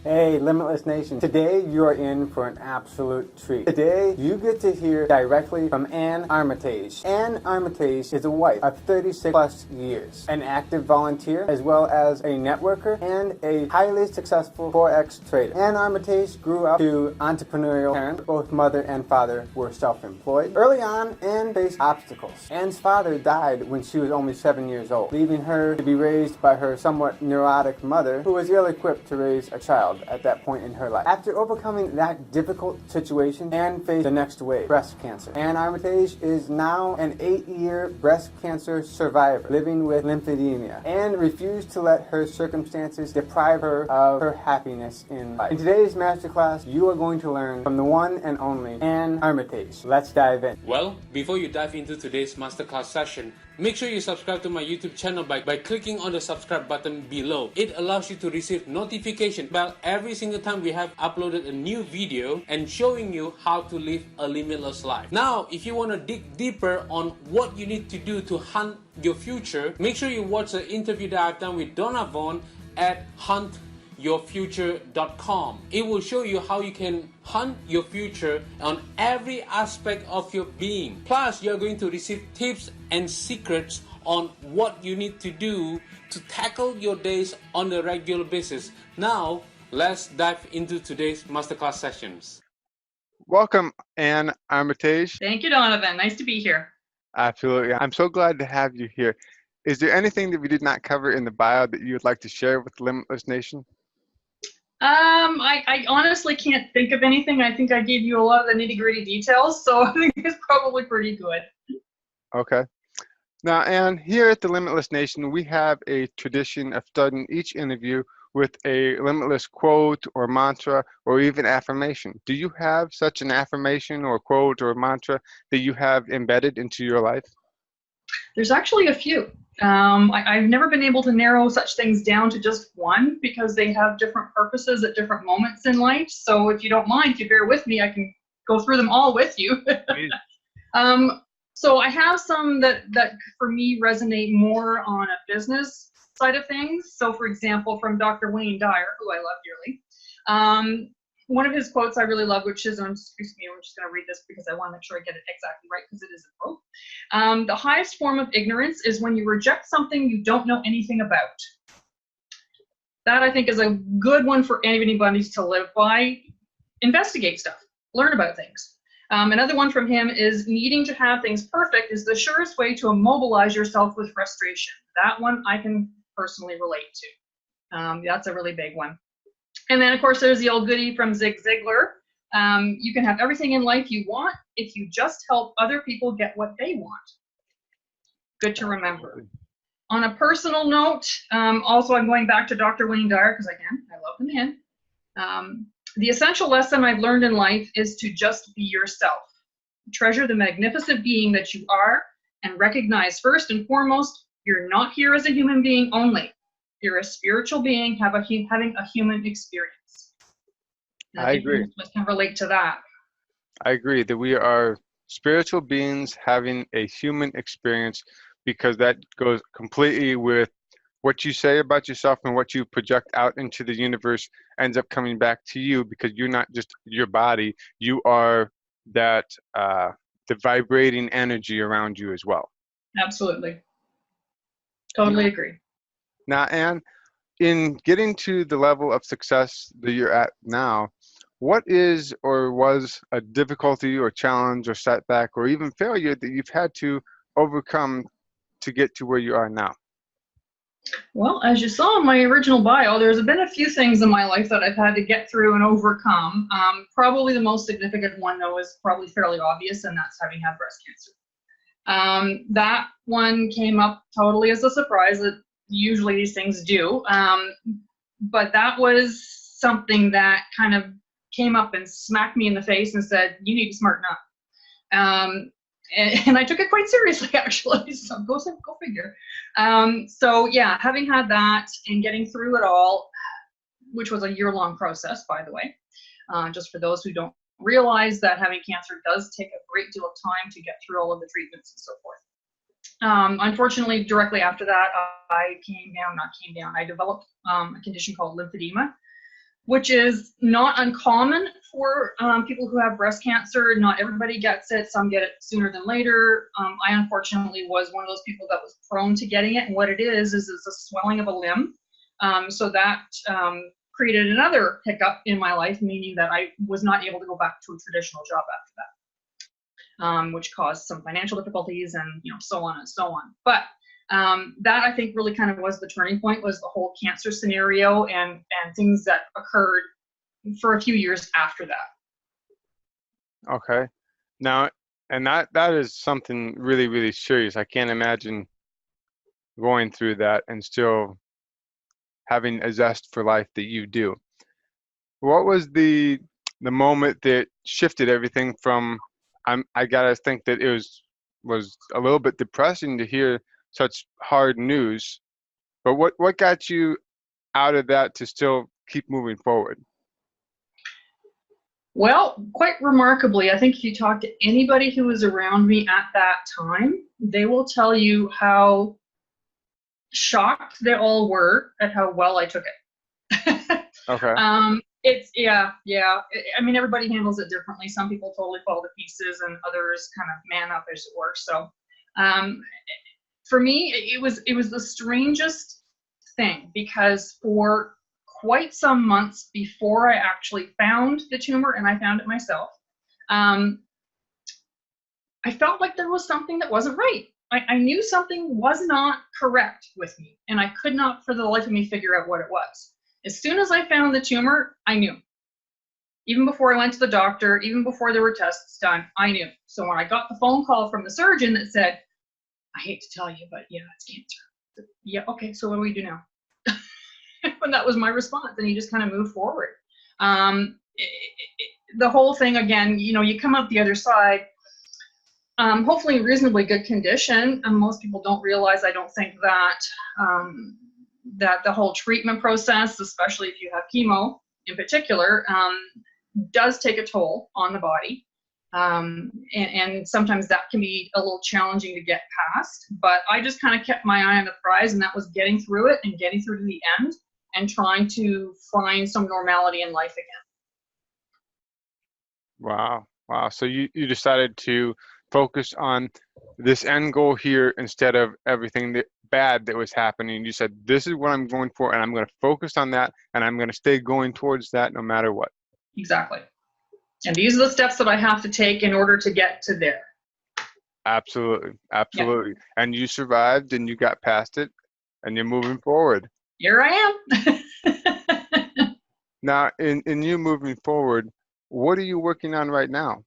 Hey, Limitless Nation. Today you are in for an absolute treat. Today you get to hear directly from Armitage. Armitage is a wife of 36 plus years, an active volunteer, as well as a networker and a highly successful Forex trader. Armitage grew up to entrepreneurial parents. Both mother and father were self-employed. Early on, Anne faced obstacles. Anne's father died when she was only 7 years old, leaving her to be raised by her somewhat neurotic mother, who was ill-equipped to raise a child at that point in her life. After overcoming that difficult situation, Anne faced the next wave, breast cancer. Anne Armitage is now an 8-year breast cancer survivor living with lymphedema. Anne refused to let her circumstances deprive her of her happiness in life. In today's masterclass, you are going to learn from the one and only Anne Armitage. Let's dive in. Well, before you dive into today's masterclass session, make sure you subscribe to my YouTube channel by clicking on the subscribe button below. It allows you to receive notification about every single time we have uploaded a new video and showing you how to live a limitless life. Now, if you want to dig deeper on what you need to do to hunt your future, make sure you watch the interview that I've done with Donna Vaughn at huntyourfuture.com. It will show you how you can hunt your future on every aspect of your being. Plus, you're going to receive tips and secrets on what you need to do to tackle your days on a regular basis. Now, let's dive into today's masterclass sessions. Welcome, Anne Armitage. Thank you, Donovan. Nice to be here. Absolutely. I'm so glad to have you here. Is there anything that we did not cover in the bio that you would like to share with Limitless Nation? I honestly can't think of anything. I think I gave you a lot of the nitty-gritty details, so I think it's probably pretty good. Okay. Now, Anne, here at the Limitless Nation, we have a tradition of starting each interview with a limitless quote or mantra or even affirmation. Do you have such an affirmation or quote or mantra that you have embedded into your life? There's actually a few. I've never been able to narrow such things down to just one because they have different purposes at different moments in life. So if you don't mind, if you bear with me, I can go through them all with you. So I have some that for me resonate more on a business side of things. So for example, from Dr. Wayne Dyer, who I love dearly, one of his quotes I really love, which is, excuse me, I'm just going to read this because I want to make sure I get it exactly right because it is a quote. The highest form of ignorance is when you reject something you don't know anything about. That I think is a good one for anybody to live by. Investigate stuff, learn about things. Another one from him is needing to have things perfect is the surest way to immobilize yourself with frustration. That one I can personally relate to. That's a really big one. And then, of course, there's the old goodie from Zig Ziglar. You can have everything in life you want if you just help other people get what they want. Good to remember. On a personal note, also I'm going back to Dr. Wayne Dyer because I love him in. The essential lesson I've learned in life is to just be yourself. Treasure the magnificent being that you are and recognize first and foremost, you're not here as a human being only. You're a spiritual being having a human experience. And I agree. I can relate to that. I agree that we are spiritual beings having a human experience because that goes completely with what you say about yourself and what you project out into the universe ends up coming back to you because you're not just your body, you are that the vibrating energy around you as well. Absolutely. Totally agree. Now, Anne, in getting to the level of success that you're at now, what is or was a difficulty or challenge or setback or even failure that you've had to overcome to get to where you are now? Well, as you saw in my original bio, there's been a few things in my life that I've had to get through and overcome. Probably the most significant one, though, is probably fairly obvious, and that's having had breast cancer. That one came up totally as a surprise. Usually these things do, but that was something that kind of came up and smacked me in the face and said, you need to smarten up. And I took it quite seriously, actually, so go figure. So yeah, having had that and getting through it all, which was a year-long process, by the way, just for those who don't realize that having cancer does take a great deal of time to get through all of the treatments and so forth. Unfortunately, directly after that, I developed a condition called lymphedema, which is not uncommon for people who have breast cancer. Not everybody gets it. Some get it sooner than later. I unfortunately was one of those people that was prone to getting it. And what it is it's a swelling of a limb. So that created another hiccup in my life, meaning that I was not able to go back to a traditional job after that, which caused some financial difficulties and so on and so on. But that I think really kind of was the turning point, was the whole cancer scenario and things that occurred for a few years after that. Okay. Now, and that is something really, really serious. I can't imagine going through that and still having a zest for life that you do. What was the moment that shifted everything from, I gotta think that it was a little bit depressing to hear such hard news, but what got you out of that to still keep moving forward? Well, quite remarkably, I think if you talk to anybody who was around me at that time, they will tell you how shocked they all were at how well I took it. Okay. It's yeah. I mean, everybody handles it differently. Some people totally fall to pieces, and others kind of man up, as it were. So, for me, it was the strangest thing, because for quite some months before I actually found the tumor, and I found it myself, I felt like there was something that wasn't right. I knew something was not correct with me, and I could not for the life of me figure out what it was. As soon as I found the tumor, I knew. Even before I went to the doctor, even before there were tests done, I knew. So when I got the phone call from the surgeon that said, "I hate to tell you, but yeah, it's cancer." Yeah, okay, so what do we do now? And that was my response, and you just kind of move forward. The whole thing, again, you come out the other side, hopefully in reasonably good condition. And most people don't realize, I don't think, that that the whole treatment process, especially if you have chemo in particular, does take a toll on the body. And sometimes that can be a little challenging to get past. But I just kind of kept my eye on the prize, and that was getting through it and getting through to the end and trying to find some normality in life again. Wow. So you decided to focus on this end goal here instead of everything bad that was happening. You said, this is what I'm going for, and I'm going to focus on that, and I'm going to stay going towards that no matter what. Exactly. And these are the steps that I have to take in order to get to there. Absolutely. Yeah. And you survived, and you got past it, and you're moving forward. Here I am. Now, in you moving forward, what are you working on right now?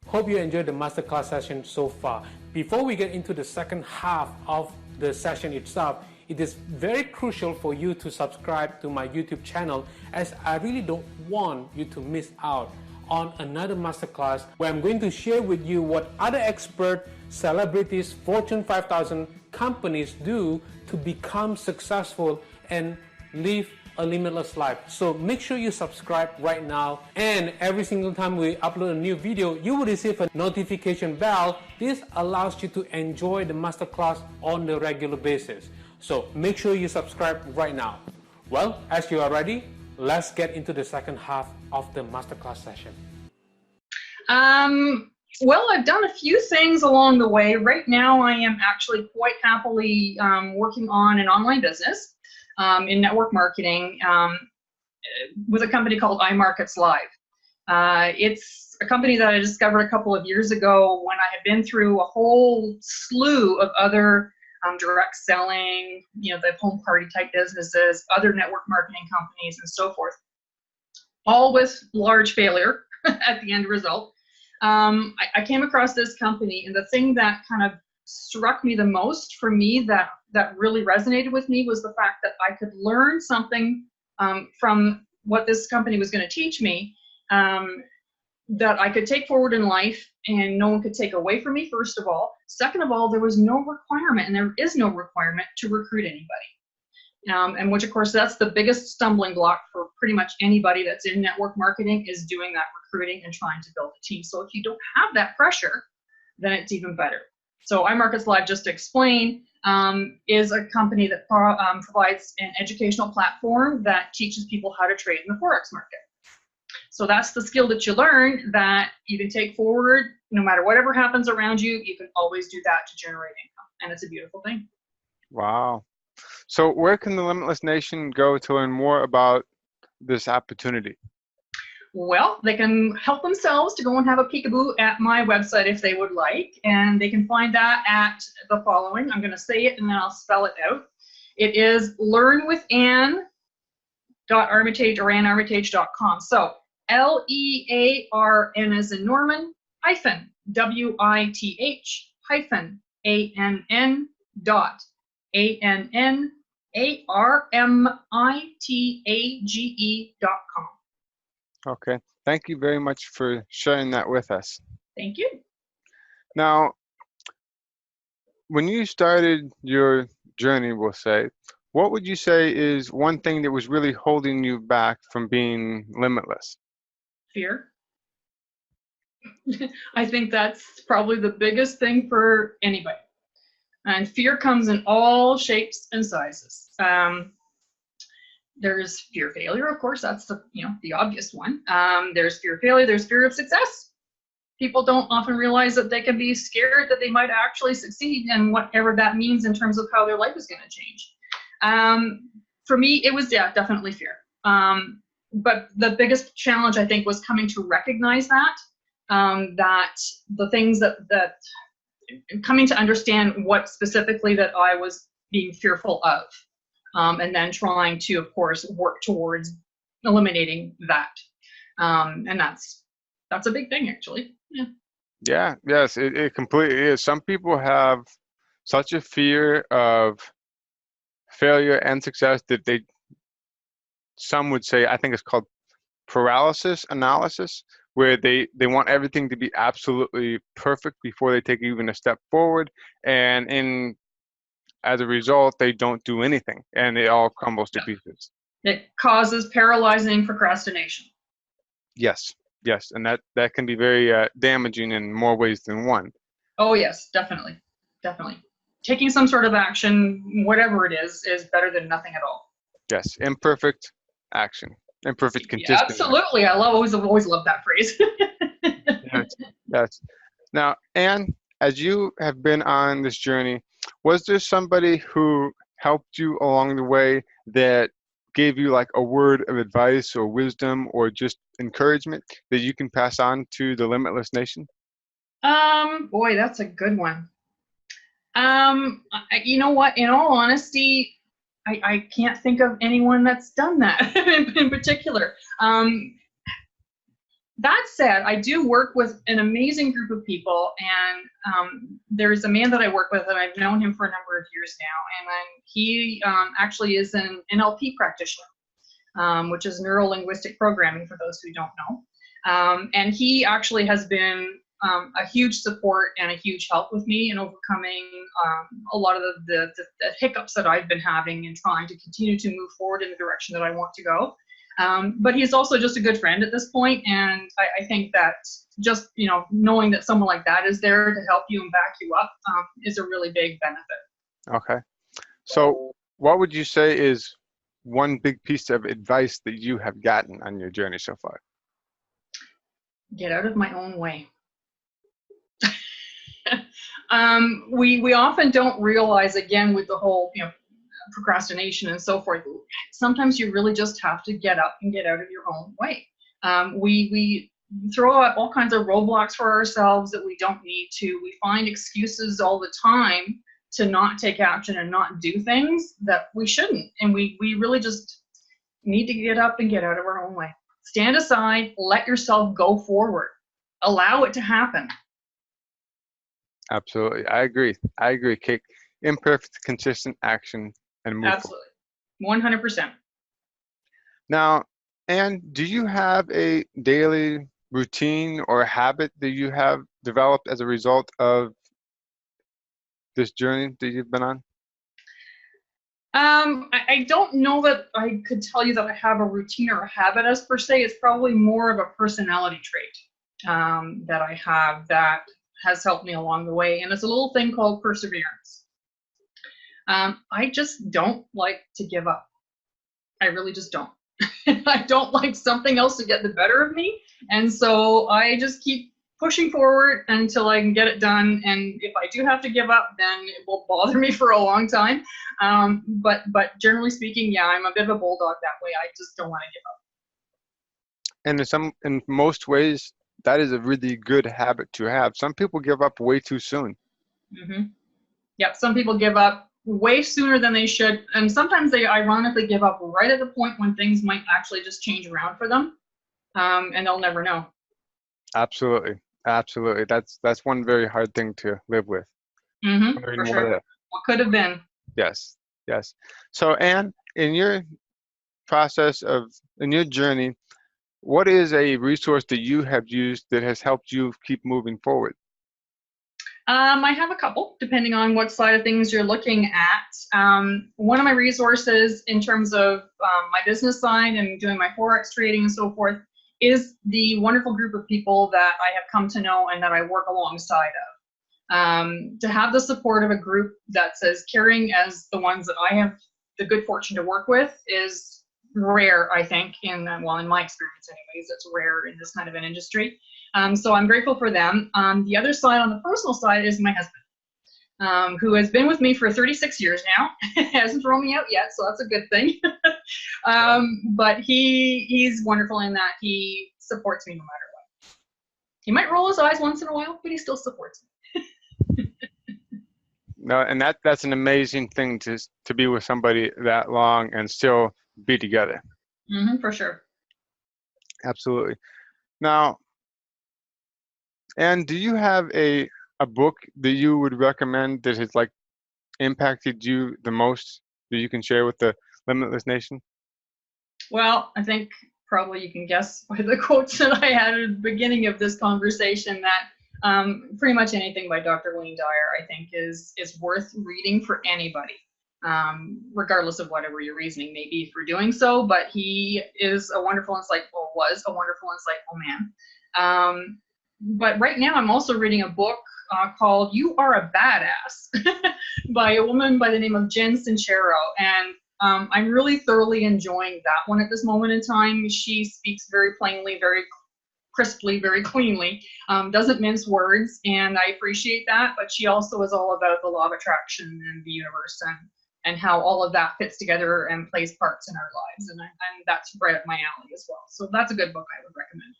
Hope you enjoyed the masterclass session so far. Before we get into the second half of the session itself, it is very crucial for you to subscribe to my YouTube channel, as I really don't want you to miss out on another masterclass where I'm going to share with you what other expert celebrities, Fortune 5000 companies do to become successful and live a limitless life. So make sure you subscribe right now, and every single time we upload a new video, you will receive a notification bell. This allows you to enjoy the masterclass on the regular basis. So make sure you subscribe right now. Well, as you are ready, let's get into the second half of the masterclass session. Well, I've done a few things along the way. Right now, I am actually quite happily working on an online business in network marketing with a company called iMarkets Live. It's a company that I discovered a couple of years ago when I had been through a whole slew of other direct selling, the home party type businesses, other network marketing companies, and so forth, all with large failure at the end result. I came across this company, and the thing that kind of struck me the most, for me, that really resonated with me, was the fact that I could learn something from what this company was going to teach me that I could take forward in life, and no one could take away from me, first of all. Second of all, there was no requirement, and there is no requirement to recruit anybody. And which, of course, that's the biggest stumbling block for pretty much anybody that's in network marketing, is doing that recruiting and trying to build a team. So if you don't have that pressure, then it's even better. So iMarkets Live, just to explain, is a company that provides an educational platform that teaches people how to trade in the Forex market. So that's the skill that you learn that you can take forward no matter whatever happens around you. You can always do that to generate income, and it's a beautiful thing. Wow. So where can the Limitless Nation go to learn more about this opportunity? Well, they can help themselves to go and have a peekaboo at my website if they would like, and they can find that at the following. I'm going to say it and then I'll spell it out. It is learnwithann.armitage or annarmitage.com. So LEARN as in Norman hyphen WITH hyphen ANN.ANNARMITAGE.com. Okay. Thank you very much for sharing that with us. Thank you. Now, when you started your journey, we'll say, what would you say is one thing that was really holding you back from being limitless? Fear. I think that's probably the biggest thing for anybody. And fear comes in all shapes and sizes. There's fear of failure, of course, that's the obvious one. There's fear of failure, there's fear of success. People don't often realize that they can be scared that they might actually succeed, and whatever that means in terms of how their life is going to change. For me, it was, definitely fear. But the biggest challenge, I think, was coming to recognize that the things that coming to understand what specifically that I was being fearful of. And then trying to, of course, work towards eliminating that. And that's a big thing, actually. Yeah. Yeah, yes, it completely is. Some people have such a fear of failure and success that some would say, I think it's called paralysis analysis, where they want everything to be absolutely perfect before they take even a step forward. And as a result, they don't do anything, and it all crumbles to pieces. It causes paralyzing procrastination. Yes, and that can be very damaging in more ways than one. Oh yes, definitely. Taking some sort of action, whatever it is better than nothing at all. Yes, imperfect action, imperfect consistent. Yeah, absolutely, I always love that phrase. Yes. Now, Anne, as you have been on this journey, was there somebody who helped you along the way that gave you like a word of advice or wisdom or just encouragement that you can pass on to the Limitless Nation? Boy, that's a good one. You know what? In all honesty, I can't think of anyone that's done that in particular. That said, I do work with an amazing group of people, and there's a man that I work with, and I've known him for a number of years now, and then he actually is an NLP practitioner, which is neuro-linguistic programming for those who don't know. And he actually has been a huge support and a huge help with me in overcoming a lot of the hiccups that I've been having and trying to continue to move forward in the direction that I want to go. But he's also just a good friend at this point, and I think that just knowing that someone like that is there to help you and back you up is a really big benefit. Okay. So what would you say is one big piece of advice that you have gotten on your journey so far? Get out of my own way. We often don't realize, again, with the whole procrastination and so forth, sometimes you really just have to get up and get out of your own way. We throw out all kinds of roadblocks for ourselves that we don't need to. We find excuses all the time to not take action and not do things that we shouldn't. And we really just need to get up and get out of our own way. Stand aside, let yourself go forward. Allow it to happen. Absolutely. I agree. Kate. Imperfect, consistent action and move Absolutely. Forward. 100%. Now, Anne, do you have a daily routine or habit that you have developed as a result of this journey that you've been on? I don't know that I could tell you that I have a routine or a habit as per se. It's probably more of a personality trait that I have that has helped me along the way. And it's a little thing called perseverance. I just don't like to give up. I really just don't. I don't like something else to get the better of me. And so I just keep pushing forward until I can get it done. And if I do have to give up, then it will bother me for a long time. But generally speaking, yeah, I'm a bit of a bulldog that way. I just don't want to give up. And in most ways, that is a really good habit to have. Some people give up way too soon. Mm-hmm. Yep, some people give up way sooner than they should, and sometimes they ironically give up right at the point when things might actually just change around for them, and they'll never know. Absolutely, absolutely. That's one very hard thing to live with. Mm-hmm, for sure. What could have been. Yes, yes. So, Anne, in your in your journey, what is a resource that you have used that has helped you keep moving forward? I have a couple, depending on what side of things you're looking at. One of my resources in terms of my business side and doing my Forex trading and so forth is the wonderful group of people that I have come to know and that I work alongside of. To have the support of a group that's as caring as the ones that I have the good fortune to work with is rare, I think, in my experience anyways. It's rare in this kind of an industry. So I'm grateful for them. The other side, on the personal side, is my husband, who has been with me for 36 years now. Hasn't thrown me out yet, so that's a good thing. But he's wonderful in that he supports me no matter what. He might roll his eyes once in a while, but he still supports me. No, and that's an amazing thing to be with somebody that long and still be together. Mm-hmm, for sure. Absolutely. Now, and do you have a book that you would recommend that has like impacted you the most that you can share with the Limitless Nation? Well, I think probably you can guess by the quotes that I had at the beginning of this conversation that pretty much anything by Dr. Wayne Dyer, I think, is worth reading for anybody, regardless of whatever your reasoning may be for doing so. But he is a wonderful, was a wonderful, insightful man. But right now, I'm also reading a book called "You Are a Badass" by a woman by the name of Jen Sincero, and I'm really thoroughly enjoying that one at this moment in time. She speaks very plainly, very crisply, very cleanly, doesn't mince words, and I appreciate that. But she also is all about the law of attraction and the universe and how all of that fits together and plays parts in our lives. And that's right up my alley as well. So that's a good book I would recommend.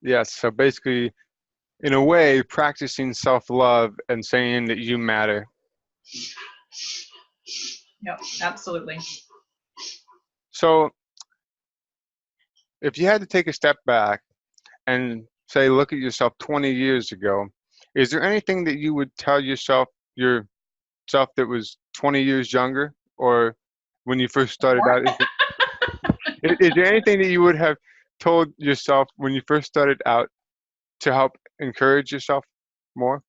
Yes. So basically, in a way, practicing self-love and saying that you matter. Yep, absolutely. So if you had to take a step back and say, look at yourself 20 years ago, is there anything that you would tell yourself that was 20 years younger, or when you first started out? Is there anything that you would have told yourself when you first started out to help encourage yourself more?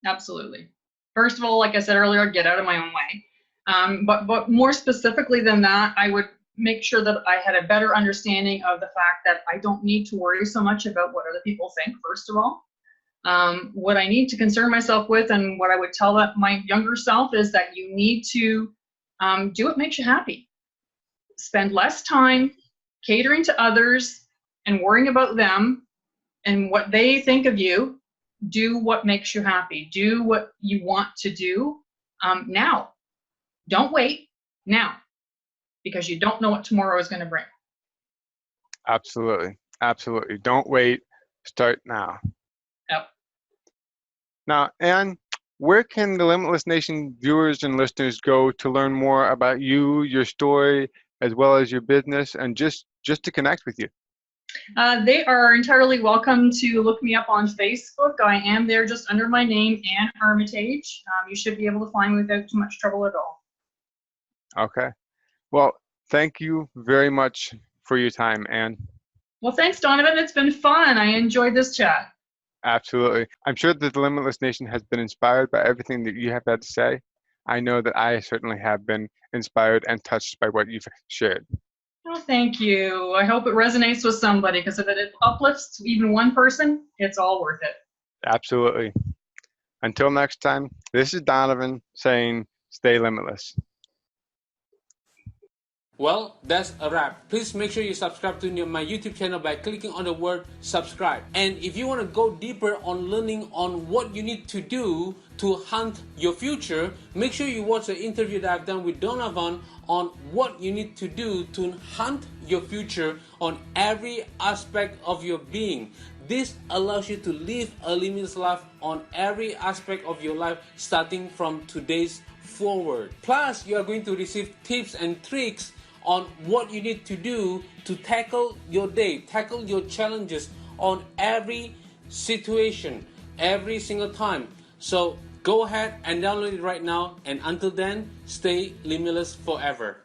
Absolutely. First of all, like I said earlier, get out of my own way. But more specifically than that, I would make sure that I had a better understanding of the fact that I don't need to worry so much about what other people think, first of all. What I need to concern myself with, and what I would tell my younger self, is that you need to do what makes you happy. Spend less time catering to others and worrying about them and what they think of you. Do what makes you happy. Do what you want to do now. Don't wait, now, because you don't know what tomorrow is going to bring. Absolutely. Absolutely. Don't wait. Start now. Yep. Now, Anne, where can the Limitless Nation viewers and listeners go to learn more about you, your story, as well as your business, and just to connect with you? They are entirely welcome to look me up on Facebook. I am there just under my name, Anne Armitage. You should be able to find me without too much trouble at all. Okay. Well, thank you very much for your time, Anne. Well, thanks, Donovan. It's been fun. I enjoyed this chat. Absolutely. I'm sure that the Limitless Nation has been inspired by everything that you have had to say. I know that I certainly have been inspired and touched by what you've shared. Oh, thank you. I hope it resonates with somebody, because if it uplifts even one person, it's all worth it. Absolutely. Until next time, this is Donovan saying, stay limitless. Well, that's a wrap. Please make sure you subscribe to my YouTube channel by clicking on the word subscribe. And if you want to go deeper on learning on what you need to do to hunt your future, make sure you watch the interview that I've done with Donovan on what you need to do to hunt your future on every aspect of your being. This allows you to live a limitless life on every aspect of your life starting from today's forward. Plus, you are going to receive tips and tricks on what you need to do to tackle your day, tackle your challenges on every situation, every single time. So go ahead and download it right now, and until then, stay limitless forever.